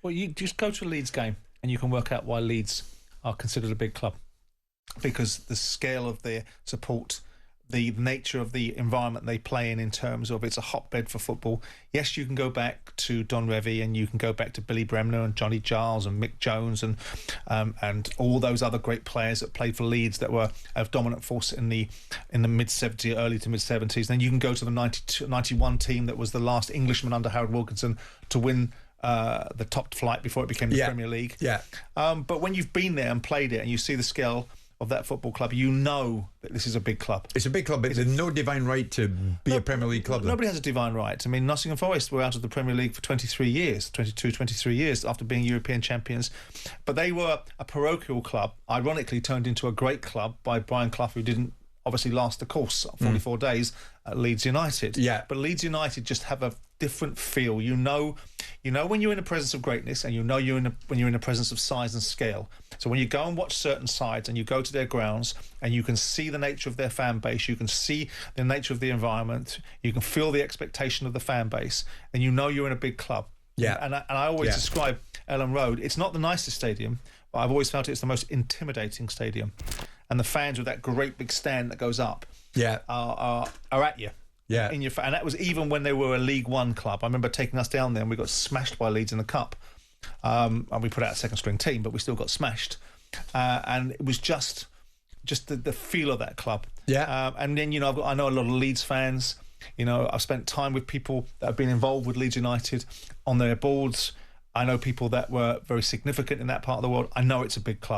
Well, you just go to a Leeds game and you can work out why Leeds are considered a big club, because the scale of their support, the nature of the environment they play in terms of it's a hotbed for football. Yes, you can go back to Don Revie and you can go back to Billy Bremner and Johnny Giles and Mick Jones and all those other great players that played for Leeds that were a dominant force in the mid-70s, early to mid-70s. Then you can go to the 91 team that was the last Englishman under Harold Wilkinson to win the top flight before it became the Premier League. Yeah. But when you've been there and played it and you see the scale of that football club, you know that this is a big club. It's a big club, but there's no divine right to be a Premier League club. Nobody has a divine right. I mean, Nottingham Forest were out of the Premier League for 23 years after being European champions. But they were a parochial club, ironically turned into a great club by Brian Clough, who didn't obviously last the course, 44 days at Leeds United. Yeah. But Leeds United just have a different feel. You know when you're in the presence of greatness, and you know when you're in the presence of size and scale. So when you go and watch certain sides and you go to their grounds and you can see the nature of their fan base, you can see the nature of the environment, you can feel the expectation of the fan base, and you know you're in a big club. Yeah. And I always describe Elland Road. It's not the nicest stadium, but I've always felt it's the most intimidating stadium. And the fans with that great big stand that goes up are at you. Yeah. And that was even when they were a League One club. I remember taking us down there and we got smashed by Leeds in the Cup. And we put out a second string team, but we still got smashed. And it was just the feel of that club. Yeah. And then, I know a lot of Leeds fans. I've spent time with people that have been involved with Leeds United on their boards. I know people that were very significant in that part of the world. I know it's a big club.